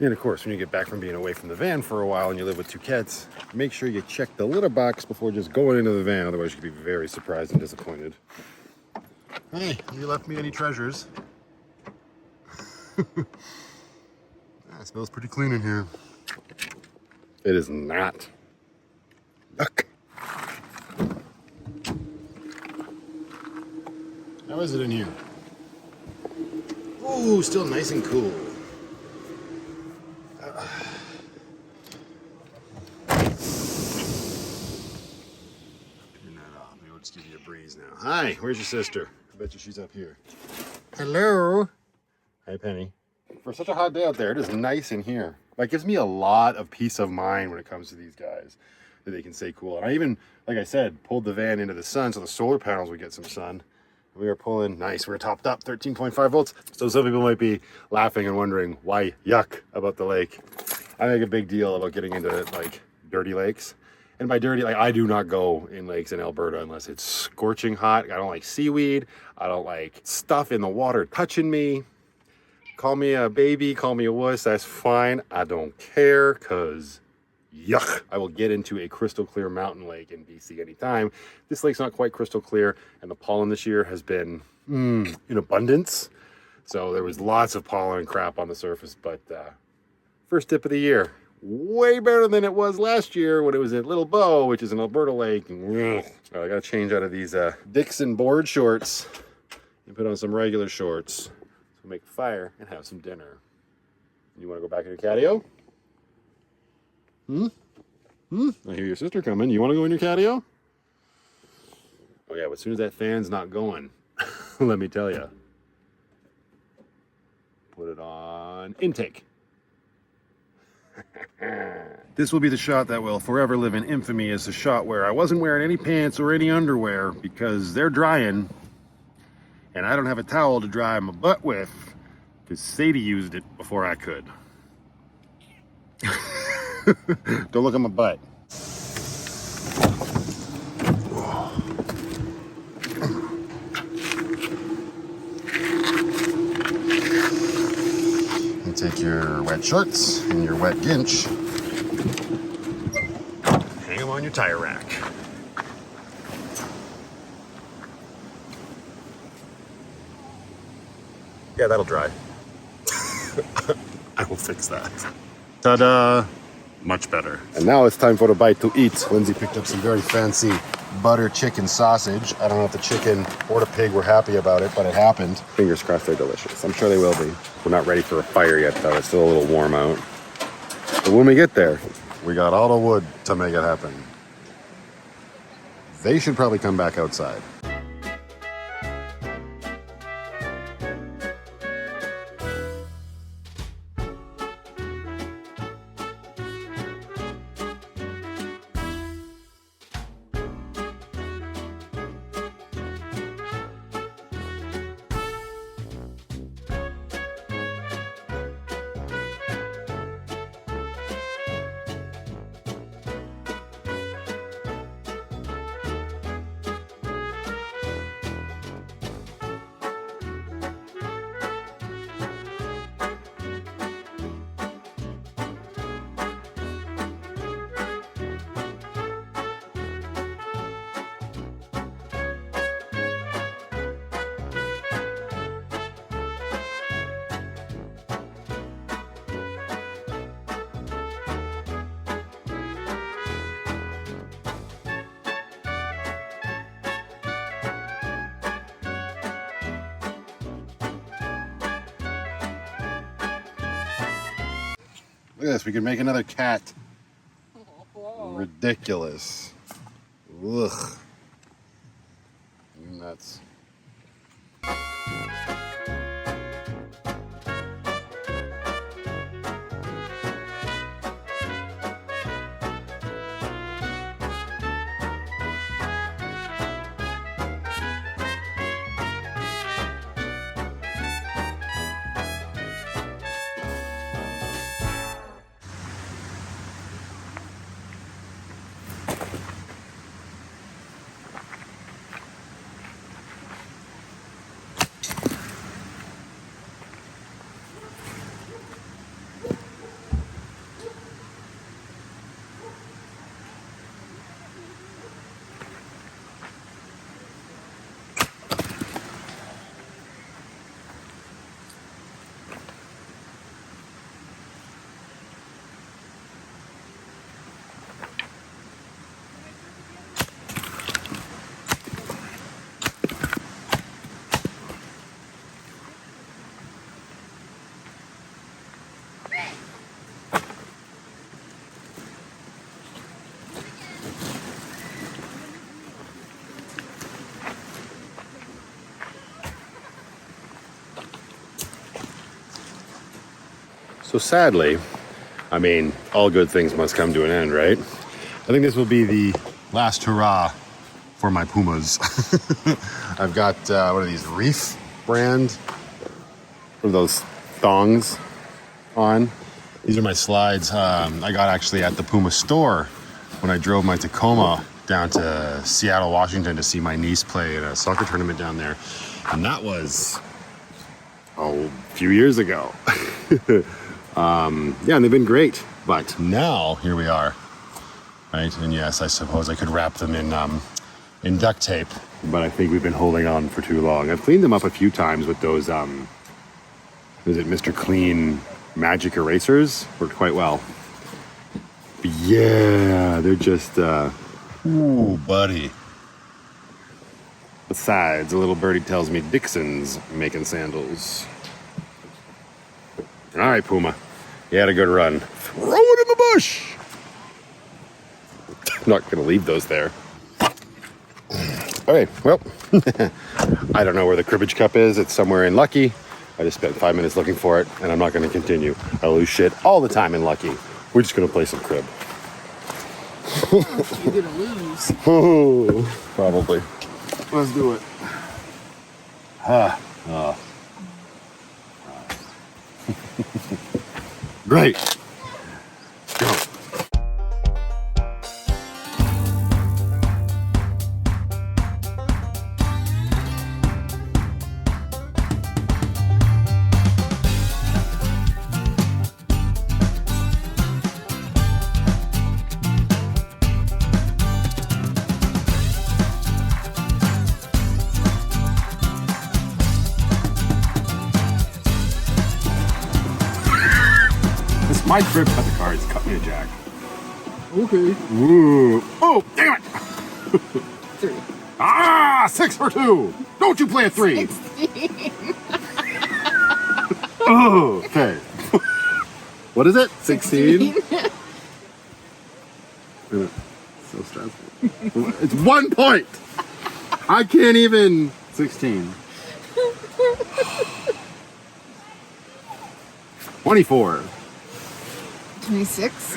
And of course, when you get back from being away from the van for a while and you live with 2 cats, make sure you check the litter box before just going into the van. Otherwise, you could be very surprised and disappointed. Hey, you left me any treasures? It smells pretty clean in here. It is not. Yuck. How is it in here? Ooh, still nice and cool. Just give you a breeze now. Hi, where's your sister? I bet you she's up here. Hello. Hi, Penny. For such a hot day out there, it is nice in here. Like, gives me a lot of peace of mind when it comes to these guys, that they can stay cool. And I even, like I said, pulled the van into the sun so the solar panels would get some sun. We are pulling, nice, we're topped up, 13.5 volts. So some people might be laughing and wondering why yuck about the lake. I make a big deal about getting into, like, dirty lakes. And by dirty, like, I do not go in lakes in Alberta unless it's scorching hot. I don't like seaweed. I don't like stuff in the water touching me. Call me a baby, call me a wuss, that's fine. I don't care, because yuck. I will get into a crystal clear mountain lake in BC anytime. This lake's not quite crystal clear, and the pollen this year has been in abundance. So there was lots of pollen and crap on the surface, but first dip of the year. Way better than it was last year when it was at Little Bow, which is an Alberta lake. I gotta change out of these Dixon board shorts and put on some regular shorts. So make a fire and have some dinner. You wanna go back in your catio? I hear your sister coming. You wanna go in your catio? Oh yeah, but as soon as that fan's not going, let me tell you. Put it on intake. This will be the shot that will forever live in infamy as the shot where I wasn't wearing any pants or any underwear because they're drying and I don't have a towel to dry my butt with because Sadie used it before I could. Don't look at my butt. You take your wet shorts and your wet ginch, hang them on your tire rack. Yeah, that'll dry. I will fix that. Ta-da! Much better. And now it's time for the bite to eat. Lindsay picked up some very fancy butter chicken sausage. I don't know if the chicken or the pig were happy about it, but it happened. Fingers crossed they're delicious. I'm sure they will be. We're not ready for a fire yet, though. It's still a little warm out. But when we get there, we got all the wood to make it happen. They should probably come back outside. Look at this, we can make another cat. Ridiculous. Ugh. You nuts. So sadly, I mean, all good things must come to an end, right? I think this will be the last hurrah for my Pumas. I've got, what are these, Reef brand? What are those thongs on? These are my slides I got actually at the Puma store when I drove my Tacoma down to Seattle, Washington to see my niece play in a soccer tournament down there. And that was, a few years ago. Yeah, and they've been great. But now, here we are, right? And yes, I suppose I could wrap them in duct tape, but I think we've been holding on for too long. I've cleaned them up a few times with those, is it Mr. Clean magic erasers? Worked quite well. But yeah, they're just, ooh, buddy. Besides, a little birdie tells me Dixon's making sandals. All right, Puma. You had a good run. Throw it in the bush. I'm not going to leave those there. Okay, well, I don't know where the Cribbage Cup is. It's somewhere in Lucky. I just spent 5 minutes looking for it, and I'm not going to continue. I lose shit all the time in Lucky. We're just going to play some crib. You're going to lose. Oh, probably. Let's do it. Great. Go. My crib cut the cards. Cut me a jack. Okay. Ooh. Oh, damn it! 3. Ah, 6 for 2. Don't you play a 3. 16. Oh, okay. What is it? 16? So stressful. It's 1 point. I can't even. 16. 24. 26.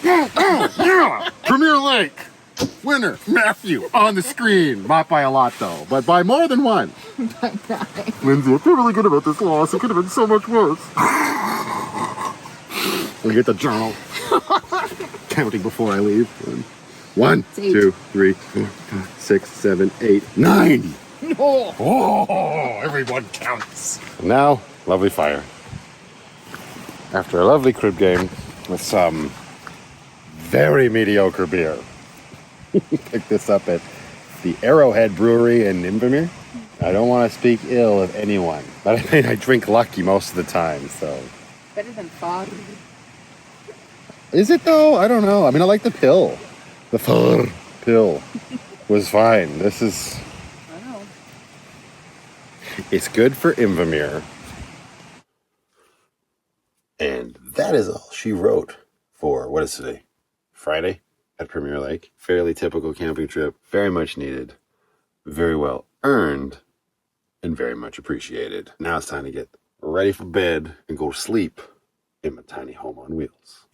Yeah! Premier Lake winner Matthew on the screen. Not by a lot though, but by more than one. By 9. Lindsay, I feel really good about this loss. It could have been so much worse. We get the journal. Counting before I leave. 1, 2, 3, 4, 5, 6, 7, 8, 9. No. Oh, everyone counts. Now, lovely fire. After a lovely crib game with some very mediocre beer. Picked this up at the Arrowhead Brewery in Invermere. I don't want to speak ill of anyone, but I mean, I drink Lucky most of the time, so. Better than fog. Is it though? I don't know. I mean, I like the pill. The pill was fine. This is. I know. It's good for Invermere. And that is all she wrote for, what is today? Friday at Premier Lake. Fairly typical camping trip. Very much needed. Very well earned. And very much appreciated. Now it's time to get ready for bed and go to sleep in my tiny home on wheels.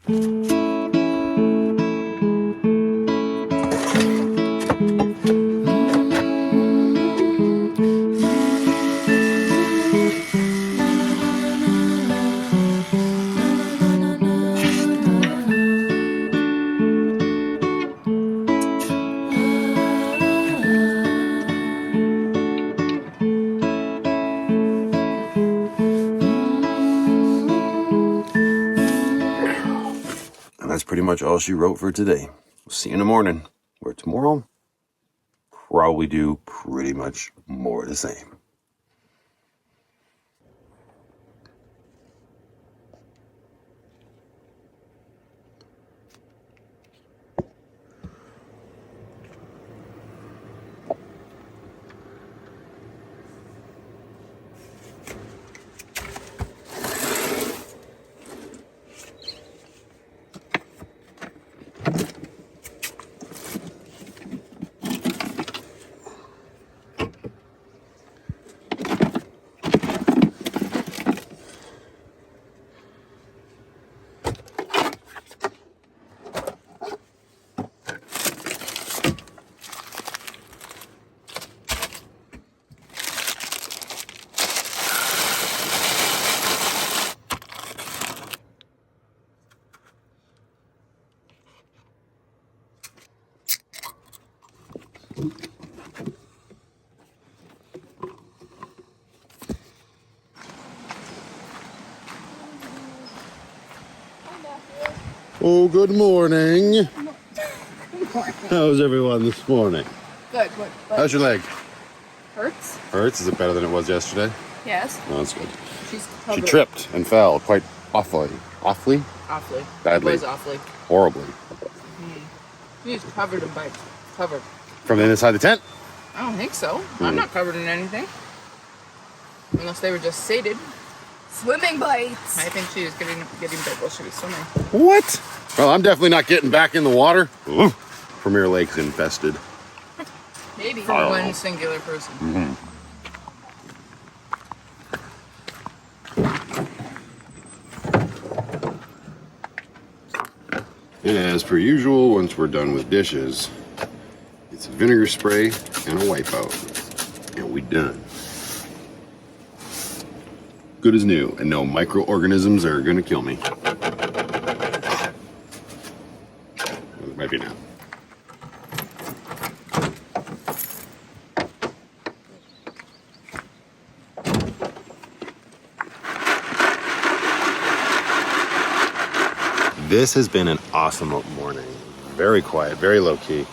That's pretty much all she wrote for today. We'll see you in the morning, where tomorrow, probably do pretty much more of the same. Oh, good morning. How's everyone this morning? Good. How's your leg? Hurts? Hurts? Is it better than it was yesterday? Yes. No, that's good. She's She covered. tripped and fell quite awfully. Awfully? Awfully. Badly. It was awfully. Horribly. She's covered in bites. Covered. From the inside the tent? I don't think so. I'm not covered in anything. Unless they were just sated. Swimming bites. I think she was getting bit while she was swimming. What? Well, I'm definitely not getting back in the water. Ooh. Premier Lake's infested. Maybe for one singular person. And as per usual, once we're done with dishes, it's a vinegar spray and a wipeout. And we done. Good as new, and no microorganisms are gonna kill me. Maybe not. This has been an awesome morning. Very quiet, very low key.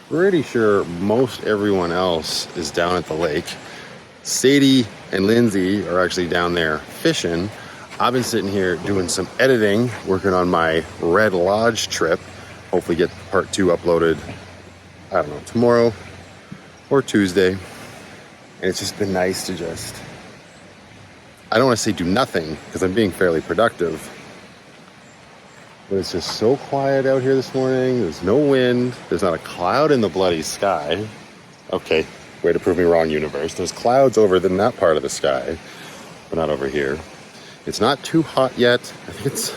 Pretty sure most everyone else is down at the lake. Sadie and Lindsay are actually down there fishing. I've been sitting here doing some editing, working on my Red Lodge trip. Hopefully get part 2 uploaded, I don't know, tomorrow or Tuesday. And it's just been nice to just, I don't want to say do nothing because I'm being fairly productive. But it's just so quiet out here this morning. There's no wind. There's not a cloud in the bloody sky. Okay, way to prove me wrong, universe. There's clouds over in that part of the sky, but not over here. It's not too hot yet. I think it's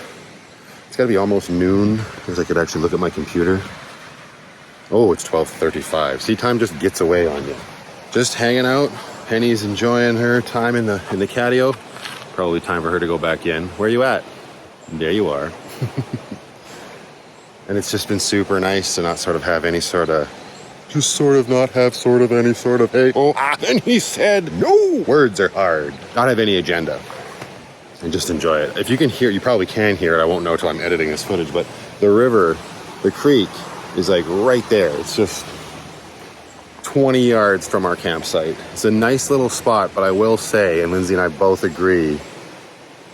got to be almost noon, because I could actually look at my computer. Oh, it's 12:35. See, time just gets away on you. Just hanging out. Penny's enjoying her time in the catio. Probably time for her to go back in. Where you at? There you are. And it's just been super nice to not sort of have any sort of, just sort of not have sort of any sort of, hey, oh, and he said, no, words are hard. Not have any agenda. And just enjoy it. If you can hear, you probably can hear it. I won't know till I'm editing this footage, but the river, the creek is like right there. It's just 20 yards from our campsite. It's a nice little spot, but I will say, and Lindsay and I both agree,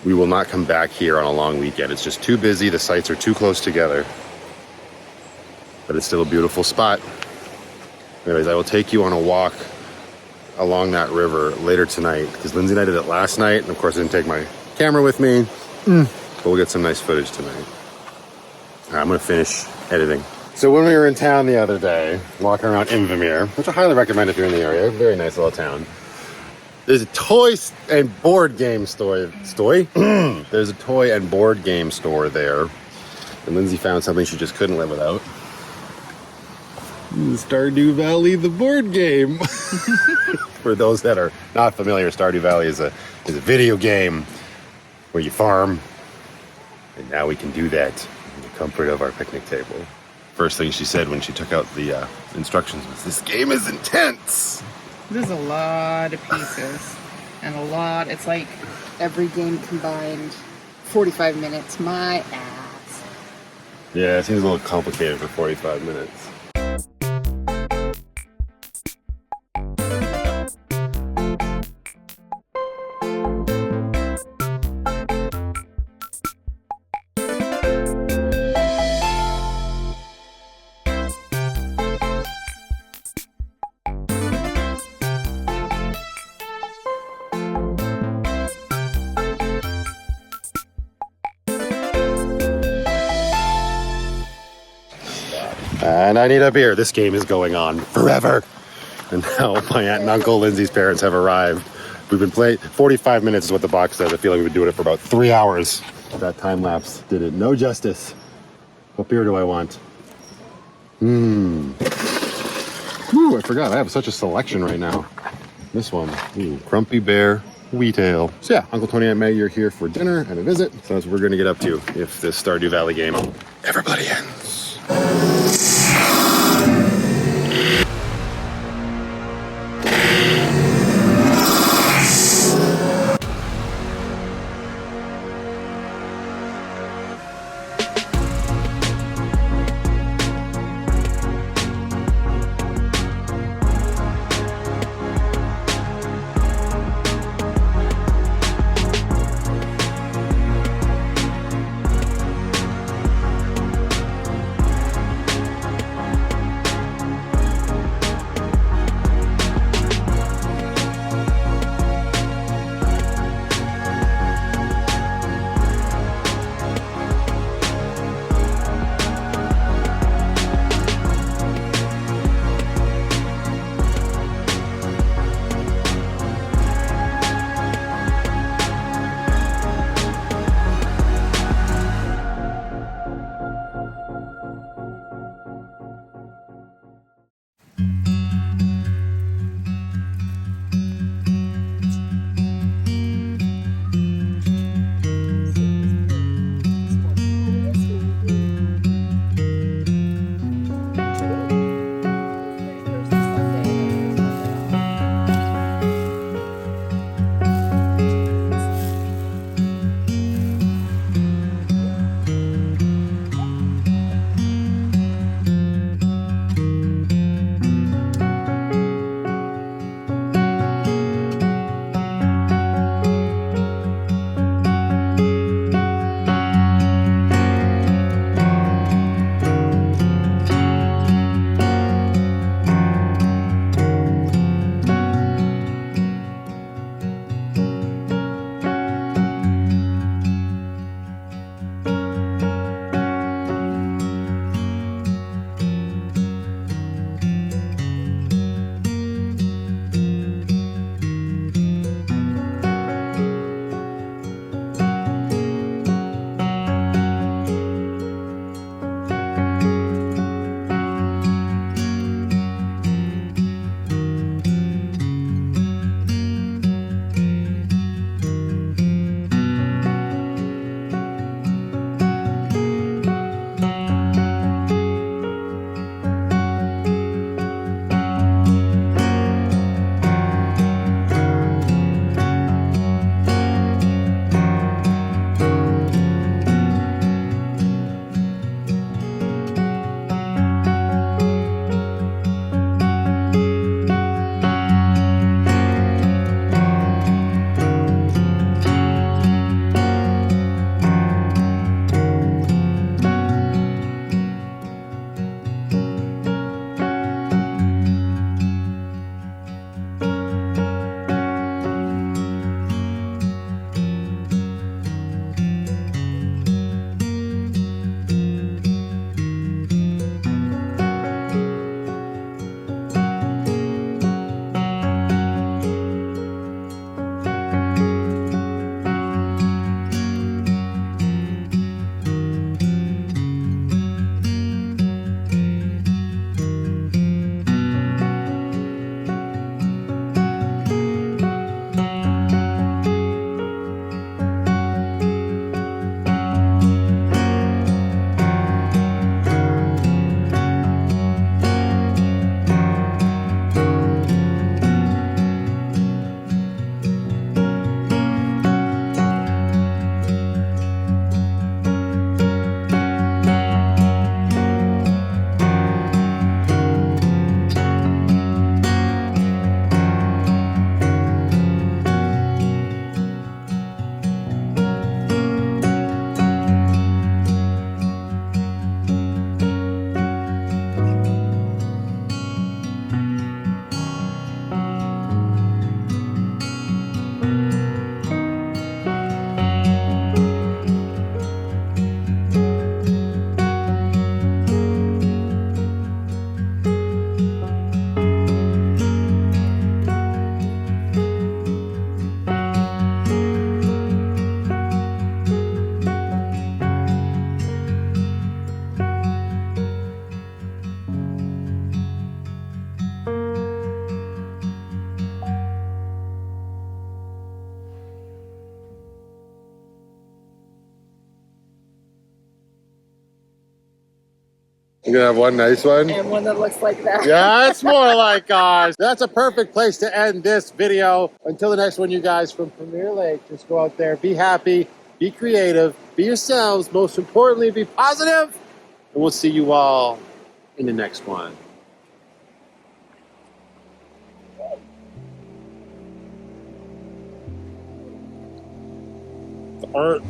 we will not come back here on a long weekend. It's just too busy. The sites are too close together. But it's still a beautiful spot. Anyways, I will take you on a walk along that river later tonight, because Lindsay and I did it last night, and of course I didn't take my camera with me. But we'll get some nice footage tonight. All right, I'm gonna finish editing. So when we were in town the other day, walking around Invermere, which I highly recommend if you're in the area, very nice little town. There's a toy and board game store. There's a toy and board game store there. And Lindsay found something she just couldn't live without. Stardew Valley, the board game. For those that are not familiar, Stardew Valley is a video game where you farm. And now we can do that in the comfort of our picnic table. First thing she said when she took out the instructions was, "This game is intense." There's a lot of pieces. And it's like every game combined. 45 minutes. My ass. Yeah, it seems a little complicated for 45 minutes. And I need a beer. This game is going on forever. And now my aunt and uncle, Lindsay's parents, have arrived. We've been playing, 45 minutes is what the box says. I feel like we've been doing it for about 3 hours. That time lapse did it no justice. What beer do I want? Ooh, I forgot. I have such a selection right now. This one, Crumpy Bear Wheat Ale. So yeah, Uncle Tony and Maggie are here for dinner and a visit. So that's what we're gonna get up to if this Stardew Valley game ever bloody ends. You're gonna have one nice one? And one that looks like that. Yeah, it's more like ours. That's a perfect place to end this video. Until the next one, you guys from Premier Lake, just go out there, be happy, be creative, be yourselves. Most importantly, be positive. And we'll see you all in the next one. Art.